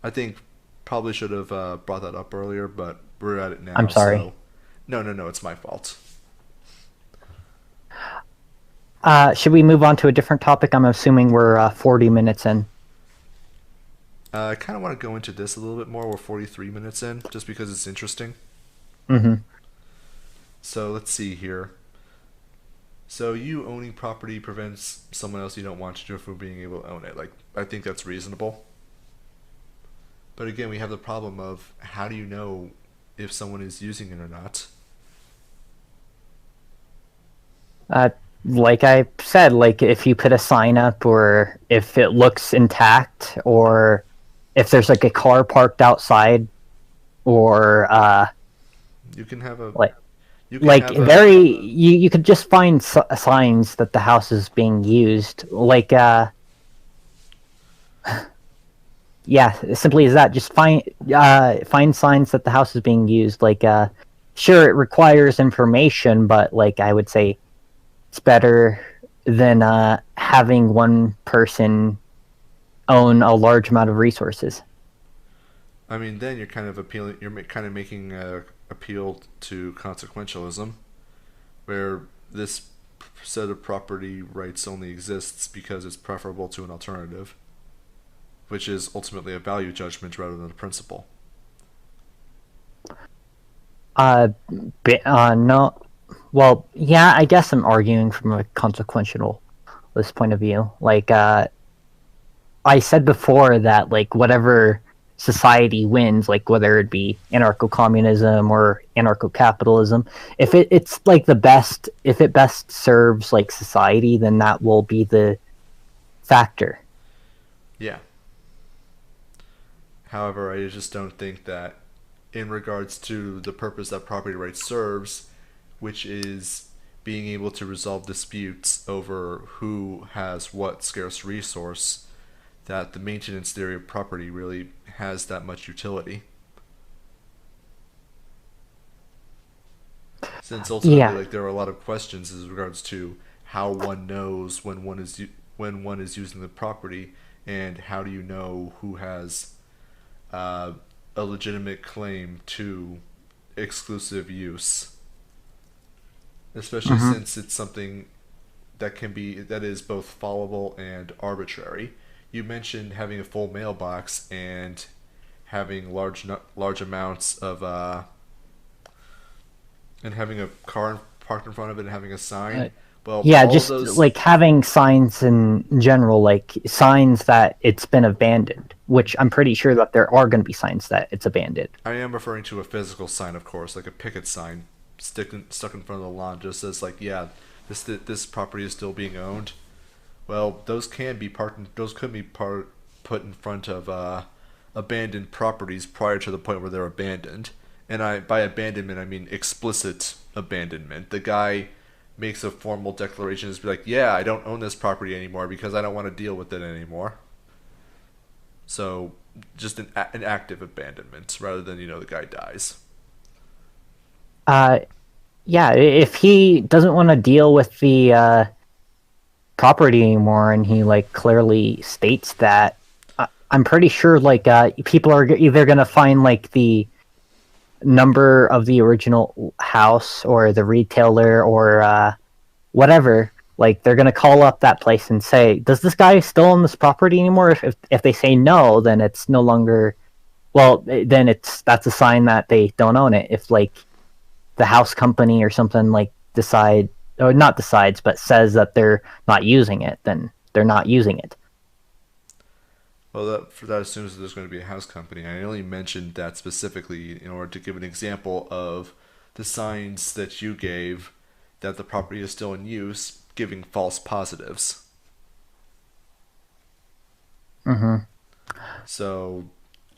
A: I think probably should have brought that up earlier, but we're at it
B: I'm
A: now.
B: sorry.
A: So no, no, no, it's my fault.
B: Should we move on to a different topic? I'm assuming we're 40 minutes in.
A: I kind of want to go into this a little bit more. We're 43 minutes in, just because it's interesting.
B: Mm-hmm.
A: So let's see here. So you owning property prevents someone else you don't want to from being able to own it. Like, I think that's reasonable. But again, we have the problem of how do you know if someone is using it or not?
B: Uh, like I said, like if you put a sign up or if it looks intact or if there's like a car parked outside or
A: You can have a
B: like
A: you can
B: like
A: have a
B: very you could just find signs that the house is being used like yeah, simply as that, just find signs that the house is being used, like sure it requires information, but like I would say it's better than having one person own a large amount of resources.
A: I mean, then you're kind of appealing. You're kind of making appeal to consequentialism, where this set of property rights only exists because it's preferable to an alternative, which is ultimately a value judgment rather than a principle.
B: No. Well, yeah, I guess I'm arguing from a consequential this point of view. Like, I said before that, like, whatever society wins, like whether it be anarcho-communism or anarcho-capitalism, if it's like the best, if it best serves like society, then that will be the factor.
A: Yeah. However, I just don't think that, in regards to the purpose that property rights serves, which is being able to resolve disputes over who has what scarce resource, that the maintenance theory of property really has that much utility. Since ultimately,
B: Yeah.
A: like, there are a lot of questions as regards to how one knows when one is using the property, and how do you know who has uh, a legitimate claim to exclusive use, especially
B: Hmm.
A: since it's something that is both fallible and arbitrary. You mentioned having a full mailbox and having large amounts of and having a car parked in front of it and having a sign.
B: Uh,
A: Well,
B: yeah,
A: all of
B: just
A: those.
B: like having signs in general, like signs that it's been abandoned, which I'm pretty sure that there are going to be signs that it's abandoned.
A: I am referring to a physical sign, of course, like a picket sign stuck in front of the lawn, just says like, yeah, this property is still being owned. Well, those can be those could be put in front of abandoned properties prior to the point where they're abandoned. And by abandonment I mean explicit abandonment. The guy makes a formal declaration, is like, yeah, I don't own this property anymore because I don't want to deal with it anymore. So just an active abandonment rather than the guy dies.
B: Uh, yeah, if he doesn't want to deal with the property anymore, and he like clearly states that, I'm pretty sure like people are either going to find like the number of the original house or the retailer or whatever. Like they're gonna call up that place and say, "Does this guy still own this property anymore?" If they say no, then it's no longer. Well, then that's a sign that they don't own it. If like the house company or something like decide or not decides, but says that they're not using it, then they're not using it.
A: Well, that assumes that there's going to be a house company. I only mentioned that specifically in order to give an example of the signs that you gave that the property is still in use, giving false positives.
B: Mm-hmm.
A: So,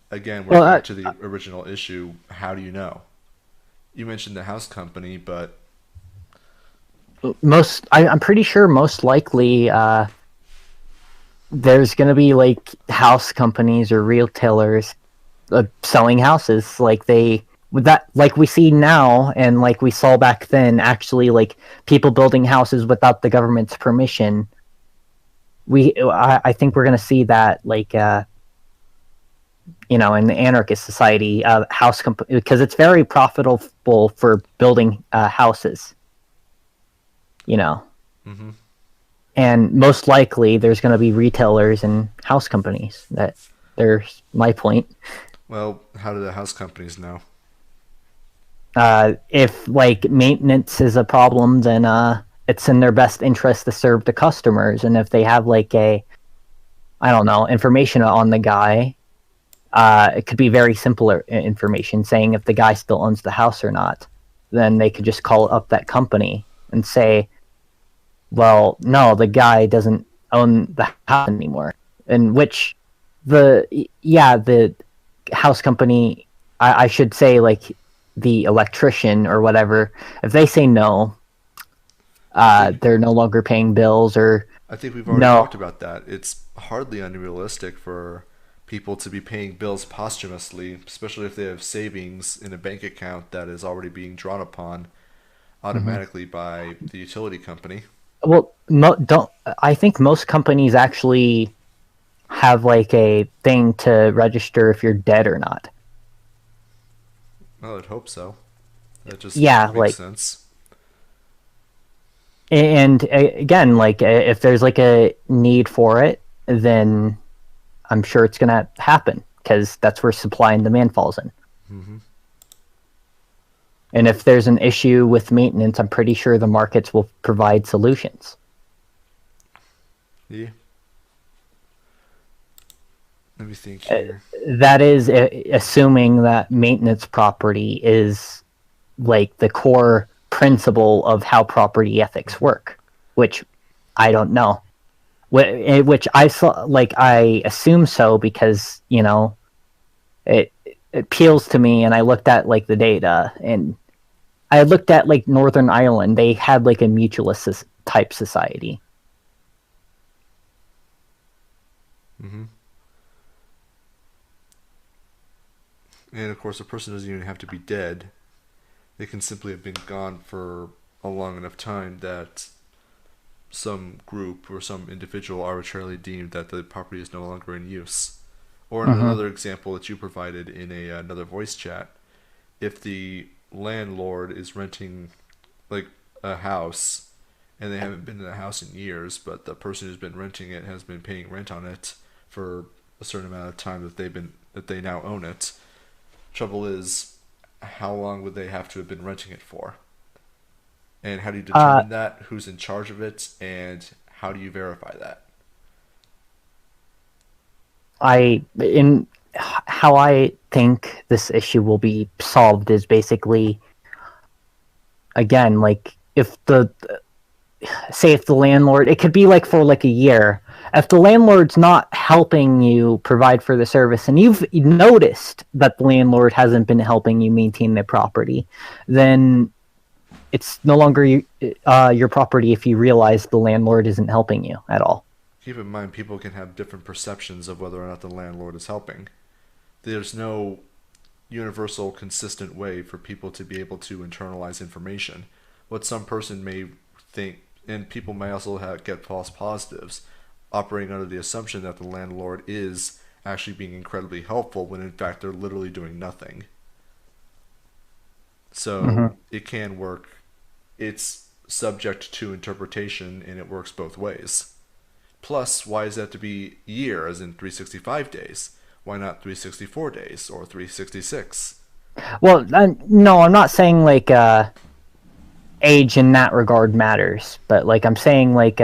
A: again, we're
B: Well,
A: back to the original issue. How do you know? You mentioned the house company, but
B: I'm pretty sure most likely there's gonna be like house companies or retailers selling houses like they with that like we see now and like we saw back then, actually like people building houses without the government's permission. I think we're going to see that like in the anarchist society, house company, because it's very profitable for building houses, you know
A: mm-hmm.
B: and most likely there's going to be retailers and house companies. There's my point.
A: Well, how do the house companies know?
B: If like maintenance is a problem, then it's in their best interest to serve the customers. And if they have like a, I don't know, information on the guy, it could be very simple information saying if the guy still owns the house or not. Then they could just call up that company and say, well, no, the guy doesn't own the house anymore. In which the house company, I should say like the electrician or whatever, if they say no,
A: I think
B: they're no longer paying bills or
A: I think we've already
B: no.
A: talked about that. It's hardly unrealistic for people to be paying bills posthumously, especially if they have savings in a bank account that is already being drawn upon
B: Mhm.
A: automatically by the utility company.
B: Well, don't I think most companies actually have like a thing to register if you're dead or not.
A: Well, I'd hope so. That just
B: yeah,
A: makes
B: like,
A: sense.
B: and again, like if there's like a need for it, then I'm sure it's gonna happen because that's where supply and demand falls in.
A: Hmm.
B: And if there's an issue with maintenance, I'm pretty sure the markets will provide solutions.
A: Yeah. Let me think
B: Uh,
A: here.
B: that is assuming that maintenance property is like the core principle of how property ethics
A: Hmm.
B: work, which I don't know. Which I saw, like I assume so because it it appeals to me, and I looked at like the data, and I looked at like Northern Ireland. They had like a mutualist type society.
A: Hmm. And of course, a person doesn't even have to be dead. They can simply have been gone for a long enough time that some group or some individual arbitrarily deemed that the property is no longer in use. Or in
B: Mm-hmm.
A: another example that you provided in another voice chat, if the landlord is renting like a house and they haven't been in the house in years, but the person who's been renting it has been paying rent on it for a certain amount of time that they now own it. Trouble is, how long would they have to have been renting it for? And how do you
B: Uh,
A: determine that? Who's in charge of it? And how do you verify that?
B: I in how I think this issue will be solved is basically, again, like if the say if the landlord, it could be like for like a year, if the landlord's not helping you provide for the service and you've noticed that the landlord hasn't been helping you maintain the property, then it's no longer your property if you realize the landlord isn't helping you at all.
A: Keep in mind, people can have different perceptions of whether or not the landlord is helping. There's no universal, consistent way for people to be able to internalize information. What some person may think, and people may also get false positives, operating under the assumption that the landlord is actually being incredibly helpful when in fact they're literally doing nothing. So
B: Mm-hmm.
A: it can work. It's subject to interpretation and it works both ways. Plus, why does that to be year, as in 365 days? Why not 364 days or 366?
B: Well, no, I'm not saying like age in that regard matters, but like I'm saying like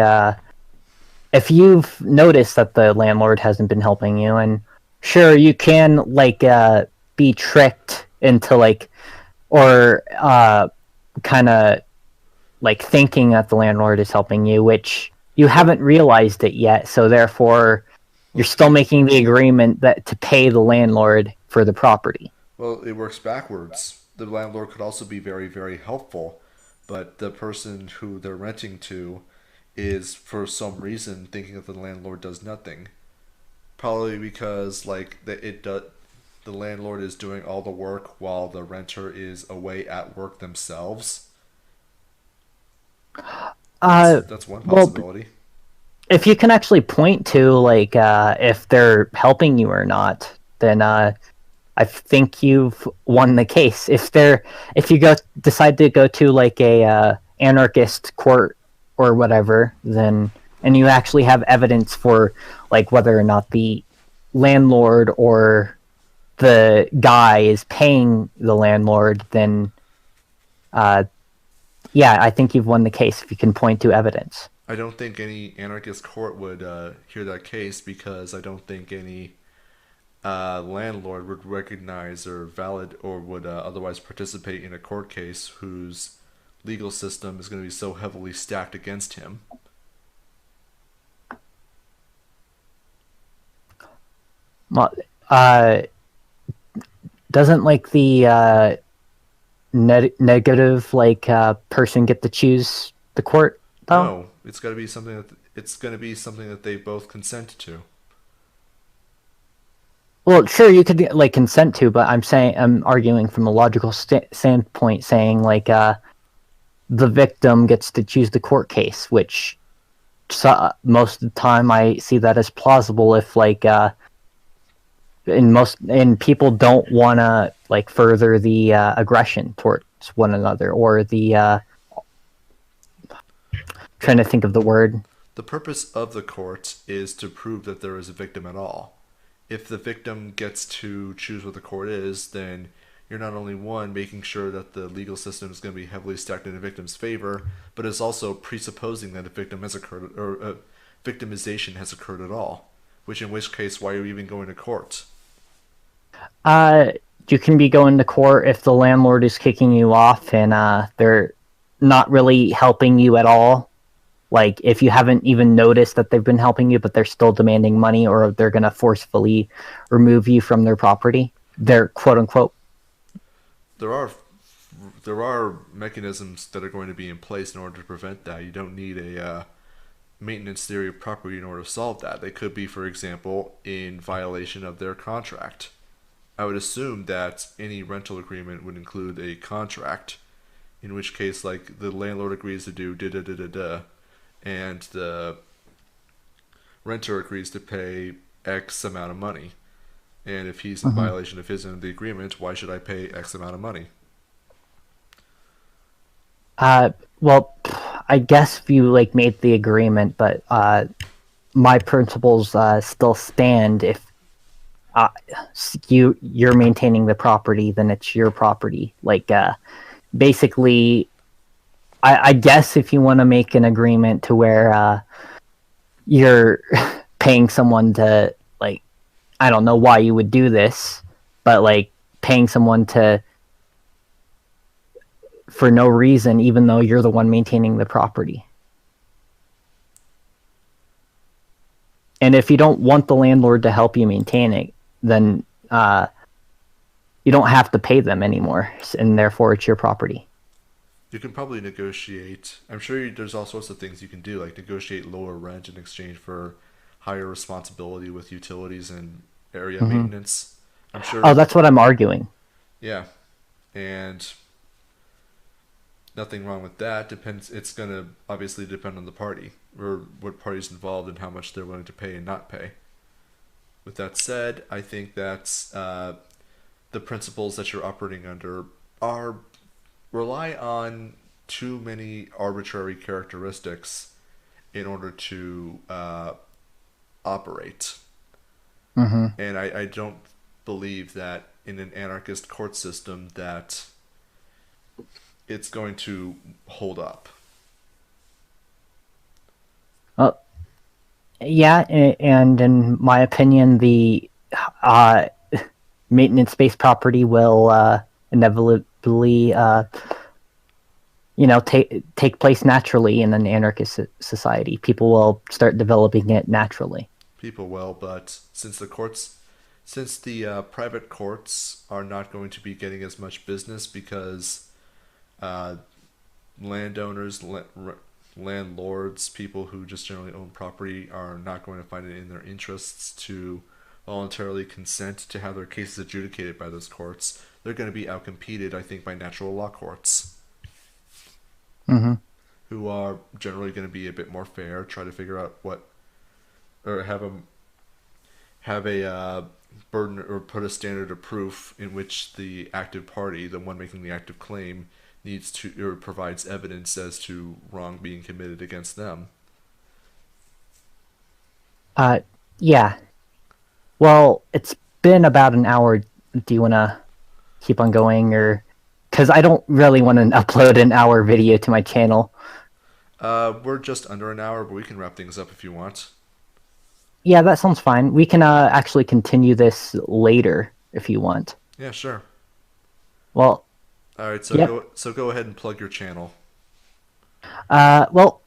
B: if you've noticed that the landlord hasn't been helping you, and sure you can like be tricked into like or kind of like thinking that the landlord is helping you, which you
A: Well,
B: haven't realized it yet, so therefore you're
A: well,
B: still making the agreement that to pay the landlord for the property.
A: well, it works backwards. The landlord could also be very, very helpful, but the person who they're renting to is, for some reason, thinking that the landlord does nothing. Probably because the landlord is doing all the work while the renter is away at work themselves.
B: Uh,
A: That's one
B: well,
A: possibility.
B: if you can actually point to like if they're helping you or not, then I think you've won the case. If you go decide to go to like a anarchist court or whatever, then and you actually have evidence for like whether or not the landlord or the guy is paying the landlord, then uh, yeah, I think you've won the case if you can point to evidence.
A: I don't think any anarchist court would hear that case because I don't think any landlord would recognize or valid or would otherwise participate in a court case whose legal system is going to be so heavily stacked against him.
B: Well, doesn't like the negative like person get to choose the court though?
A: No, it's going to be something that they both consent to.
B: Well, sure, you could like consent to, but I'm arguing from a logical standpoint, saying like the victim gets to choose the court case, which most of the time I see that as plausible if like and people don't want to like further the aggression towards one another or the trying to think of the word.
A: The purpose of the court is to prove that there is a victim at all. If the victim gets to choose what the court is, then you're not only one making sure that the legal system is going to be heavily stacked in the victim's favor, but it's also presupposing that a victim has occurred or victimization has occurred at all. Which, in which case, why are you even going to court?
B: Uh, you can be going to court if the landlord is kicking you off and they're not really helping you at all. Like if you haven't even noticed that they've been helping you, but they're still demanding money, or they're going to forcefully remove you from their property, their quote unquote.
A: There are there are mechanisms that are going to be in place in order to prevent that. You don't need a maintenance theory of property in order to solve that. They could be, for example, in violation of their contract. I would assume that any rental agreement would include a contract, in which case, like, the landlord agrees to do da da da da da, and the renter agrees to pay X amount of money. And if he's in
B: Mm-hmm.
A: violation of his end of the agreement, why should I pay X amount of money?
B: Uh, well, I guess if you like made the agreement, but my principles still stand. If uh, you're maintaining the property, then it's your property. Like basically, I guess if you want to make an agreement to where you're paying someone to like, I don't know why you would do this, but like paying someone to for no reason, even though you're the one maintaining the property. And if you don't want the landlord to help you maintain it, then you don't have to pay them anymore, and therefore it's your property.
A: You can probably negotiate. I'm sure there's all sorts of things you can do, like negotiate lower rent in exchange for higher responsibility with utilities and area
B: Mm-hmm.
A: maintenance. I'm
B: Oh,
A: sure,
B: that's what I'm arguing.
A: yeah, and nothing wrong with that. Depends. It's gonna obviously depend on the party or what party's involved and how much they're willing to pay and not pay. With that said, I think that the principles that you're operating under are rely on too many arbitrary characteristics in order to operate.
B: Mm-hmm.
A: And I don't believe that in an anarchist court system that it's going to hold up.
B: Well, yeah, and in my opinion, the uh, maintenance-based property will inevitably, take place naturally in an anarchist society. People will start developing it naturally.
A: People will, but since the private courts are not going to be getting as much business because uh, landowners, landlords, people who just generally own property are not going to find it in their interests to voluntarily consent to have their cases adjudicated by those courts. They're going to be outcompeted, I think, by natural law courts,
B: Mm-hmm.
A: who are generally going to be a bit more fair, try to figure out what, or have a burden or put a standard of proof in which the active party, the one making the active claim, needs to or provides evidence as to wrong being committed against them.
B: Uh, yeah. Well, it's been about an hour. Do you want to keep on going, or because I don't really want to upload an hour video to my channel?
A: We're just under an hour, but we can wrap things up if you want.
B: Yeah, that sounds fine. We can actually continue this later if you want.
A: Yeah, sure.
B: Well,
A: All right, so
B: yep.
A: go ahead and plug your channel.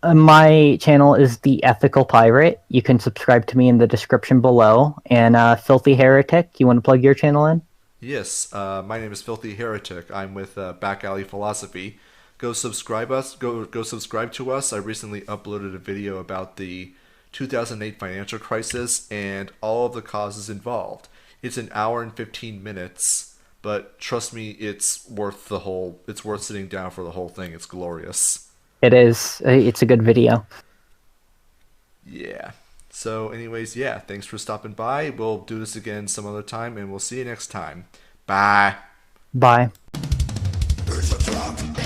B: My channel is The Ethical Pirate. You can subscribe to me in the description below. And Filthy Heretic, you want to plug your channel in?
A: Yes, my name is Filthy Heretic. I'm with Back Alley Philosophy. Go subscribe us. Go subscribe to us. I recently uploaded a video about the 2008 financial crisis and all of the causes involved. It's an hour and 15 minutes, but trust me, it's worth the whole. It's worth sitting down for the whole thing. It's glorious.
B: It is. It's a good video.
A: Yeah. So, anyways, yeah, thanks for stopping by. We'll do this again some other time, and we'll see you next time. Bye.
B: Bye.
C: It's a trap.